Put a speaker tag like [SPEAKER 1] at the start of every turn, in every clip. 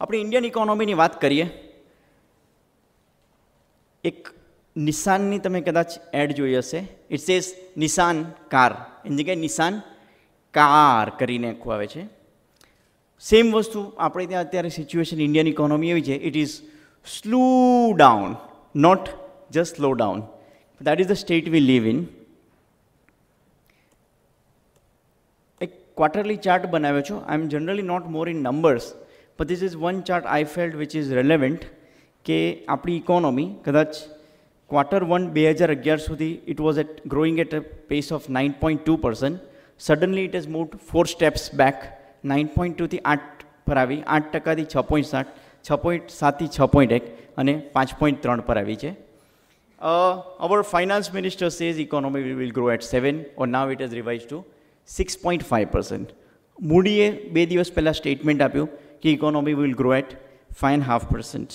[SPEAKER 1] આપણે ઇન્ડિયન ઇકોનોમીની વાત કરીએ, એક નિસાનની તમે કદાચ એડ જોઈ હશે. ઇટ સેઝ નિસાન કાર, એની જગ્યાએ નિસાન કાર કરીને આખું આવે છે. સેમ વસ્તુ આપણે ત્યાં અત્યારે સિચ્યુએશન ઇન્ડિયન ઇકોનોમી એવી છે, it is slow down, not just slow down. That is the state we live in. એક ક્વાર્ટરલી ચાર્ટ બનાવ્યો છો. I am generally not more in numbers, but this is one chart I felt which is relevant કે આપણી economy કદાચ Q1 2011 સુધી it was growing at a pace of 9.2%. Suddenly it has moved 4 steps back, 9.2 થી 8 પર આવી, 8% થી 6.7, 6.7 થી 6.1 અને 5.3 પર આવી છે. Our finance minister says economy will grow at 7, or now it has revised to 6.5%. મૂડીએ 2 દિવસ પહેલાં સ્ટેટમેન્ટ આપ્યું कि economy will grow at 5.5%.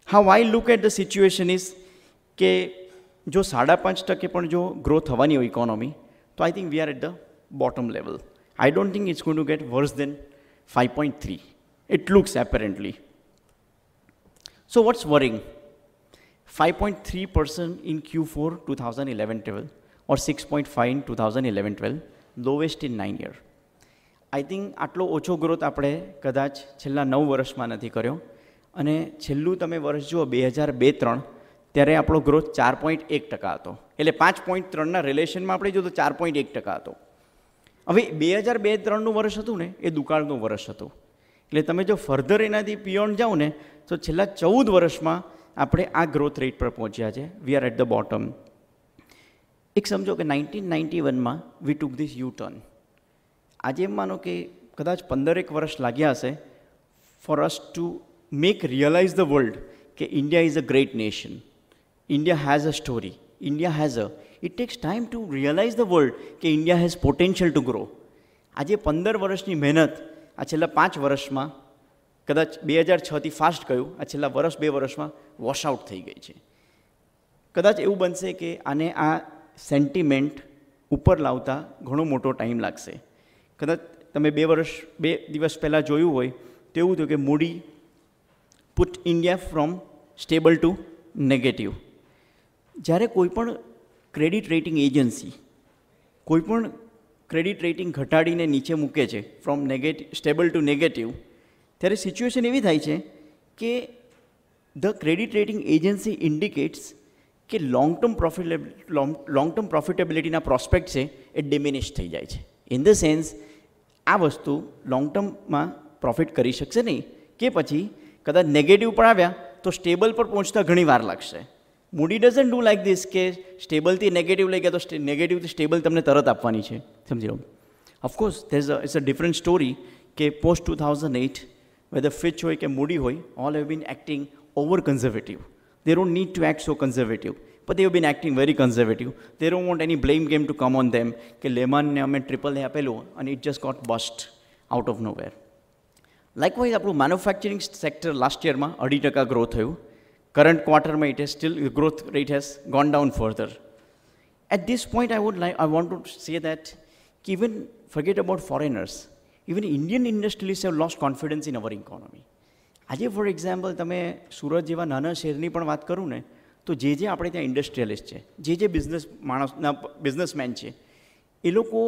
[SPEAKER 1] How I look at the situation is કે જો 5.5% પણ જો ગ્રો થવાની હોય ઇકોનોમી, તો I think we are at the bottom level. I don't think it's going to get worse than 5.3. It looks apparently. So what's worrying? 5.3% in Q4 2011-12 or 6.5 in 2011-12, lowest in 9 years. I think આટલો ઓછો growth આપણે કદાચ છેલ્લા 9 વર્ષમાં નથી કર્યો. અને છેલ્લું તમે વર્ષ જુઓ 2002-03, ત્યારે આપણો ગ્રોથ 4.1% હતો. એટલે 5.3ના રિલેશનમાં આપણે જો તો 4.1% હતો. હવે 2002-03નું વર્ષ હતું ને, એ દુકાળનું વર્ષ હતું. એટલે તમે જો ફર્ધર એનાથી બિયોન્ડ જાઓ ને, તો છેલ્લા 14 વર્ષમાં આપણે આ ગ્રોથ રેટ પર પહોંચ્યા છે. We are at the bottom. એક સમજો કે 1991માં we took this U turn. આજે એમ માનો કે કદાચ 15 વર્ષ લાગ્યા હશે for us to make realise the world કે India is a great nation, India has a story, India has a, it takes time to realise the world કે India has potential to grow. આજે 15 વર્ષની મહેનત આ છેલ્લા 5 વર્ષમાં, કદાચ 2006થી fast ગયું, આ છેલ્લા 2 વર્ષમાં વોશઆઉટ થઈ ગઈ છે. કદાચ એવું બનશે કે આને આ સેન્ટિમેન્ટ ઉપર લાવતા ઘણો મોટો ટાઈમ લાગશે. કદાચ તમે 2 દિવસ પહેલાં જોયું હોય તો એવું થયું કે Moody put India from stable two negative. જ્યારે કોઈપણ ક્રેડિટ રેટિંગ એજન્સી કોઈપણ ક્રેડિટ રેટિંગ ઘટાડીને નીચે મૂકે છે ફ્રોમ સ્ટેબલ ટુ નેગેટિવ, ત્યારે સિચ્યુએશન એવી થાય છે કે the credit rating agency indicates કે લોંગ ટર્મ પ્રોફિટેબિલિટીના પ્રોસ્પેક્ટ છે એ ડિમિનિશ થઈ જાય છે. ઇન ધ સેન્સ આ વસ્તુ લોંગ ટર્મમાં પ્રોફિટ કરી શકશે નહીં, કે પછી કદાચ નેગેટિવ પણ આવ્યા તો સ્ટેબલ પર પહોંચતા ઘણી વાર લાગશે. મૂડી ડઝન્ટ ડુ લાઈક ધીસ કે સ્ટેબલથી નેગેટિવ લઈ ગયા તો નેગેટિવથી સ્ટેબલ તમને તરત આપવાની છે. સમજી લો. Of course it's a different story કે પોસ્ટ 2008 વેધર ફિચ હોય કે મૂડી હોય, all have been acting over conservative. They don't need to act so conservative, but they have been acting very conservative. They don't want any blame game to come on them કે લેમાનને અમે triple એ આપેલું અને it just got bust out of nowhere. Likewise, આપણું manufacturing sector last યરમાં 2.5% growth થયું. Current ક્વાર્ટરમાં it has still, growth rate has gone down further. At this point, I want to say that even forget about foreigners, even Indian industrialists have lost confidence in our economy. આજે for example તમે સુરત જેવા નાના શહેરની પણ વાત કરું ને, તો જે આપણે ત્યાં ઇન્ડસ્ટ્રીયલિસ્ટ છે, જે બિઝનેસમેન છે, એ લોકો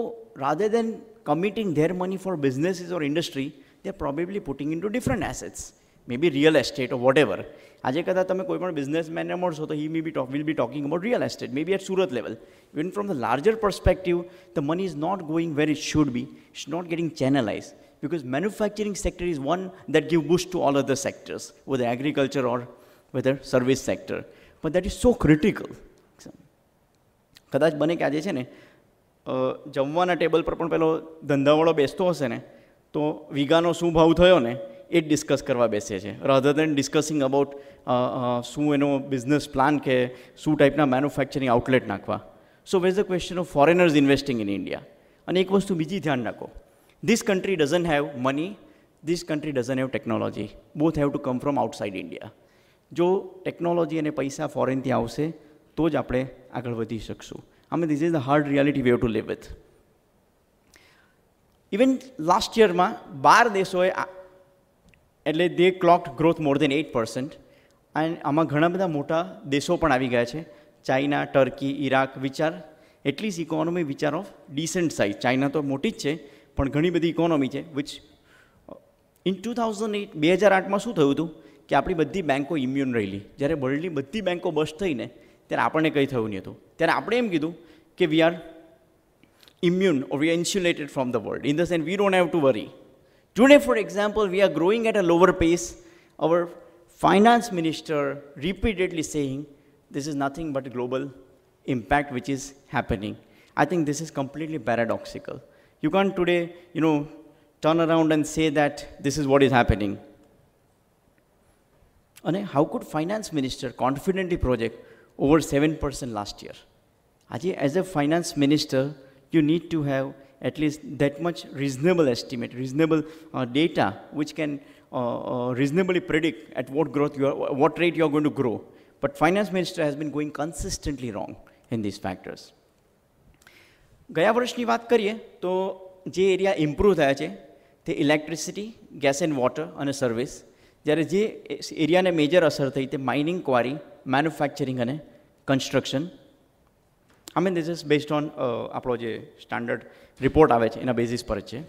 [SPEAKER 1] rather than committing their money for businesses or industry, they are probably putting into different assets, maybe real estate or whatever. આજે કદાચ તમે કોઈ પણ બિઝનેસમેનને મળશો તો he will be talking about real estate, maybe at Surat level. Even from the larger perspective, the money is not going where it should be, it's not getting channelise. Because manufacturing sector is one that gives boost to all other sectors, whether agriculture or whether service sector. But that is so critical. કદાચ બને કે આજે છે ને જમવાના table પર પણ પેલો ધંધાવાળો બેસતો હશે ને, તો વીઘાનો શું ભાવ થયો ને એ જ ડિસ્કસ કરવા બેસે છે, રાધર દેન ડિસ્કસિંગ અબાઉટ શું એનો બિઝનેસ પ્લાન કે શું ટાઈપના મેન્યુફેક્ચરિંગ આઉટલેટ નાખવા. So where is the question of foreigners investing in India. અને એક વસ્તુ બીજી ધ્યાન રાખો, this country doesn't have money, this country doesn't have technology. Both have to come from outside India. જો ટેકનોલોજી અને પૈસા ફોરેનથી આવશે તો જ આપણે આગળ વધી શકશું. This is the hard reality we have to live with. Even last યરમાં 12 દેશોએ એટલે દે ક્લોક્ડ ગ્રોથ મોર દેન 8%. એન્ડ આમાં ઘણા બધા મોટા દેશો પણ આવી ગયા છે, China, turkey, Iraq, which are at least economy which are of decent size. China તો મોટી જ છે, પણ ઘણી બધી ઇકોનોમી છે વિચ ઇન 2008 2008માં શું થયું હતું કે આપણી બધી બેન્કો ઇમ્યુન રહેલી. જ્યારે વર્લ્ડની બધી બેન્કો બસ્ટ થઈને ત્યારે આપણને કંઈ થયું નહીં હતું. ત્યારે આપણે એમ કીધું કે we are immune or we are insulated from the world. In the sense, we don't have to worry. Today, for example, we are growing at a lower pace. Our finance minister repeatedly saying this is nothing but a global impact which is happening. I think this is completely paradoxical. You can't today, turn around and say that this is what is happening. And how could finance minister confidently project over 7% last year? As a finance minister, you need to have at least that much reasonable estimate, reasonable data which can reasonably predict at what rate you are going to grow. But finance minister has been going consistently wrong in these factors. ગયા વર્ષની વાત કરીએ તો જે area improve થયા છે તે electricity, gas and water અને સર્વિસ. જ્યારે જે એરિયાને મેજર અસર થઈ તે માઇનિંગ, ક્વારી, મેન્યુફેક્ચરિંગ અને construction. I mean, this is based on આપણો જે સ્ટાન્ડર્ડ રિપોર્ટ આવે છે એના બેઝિસ પર જ છે.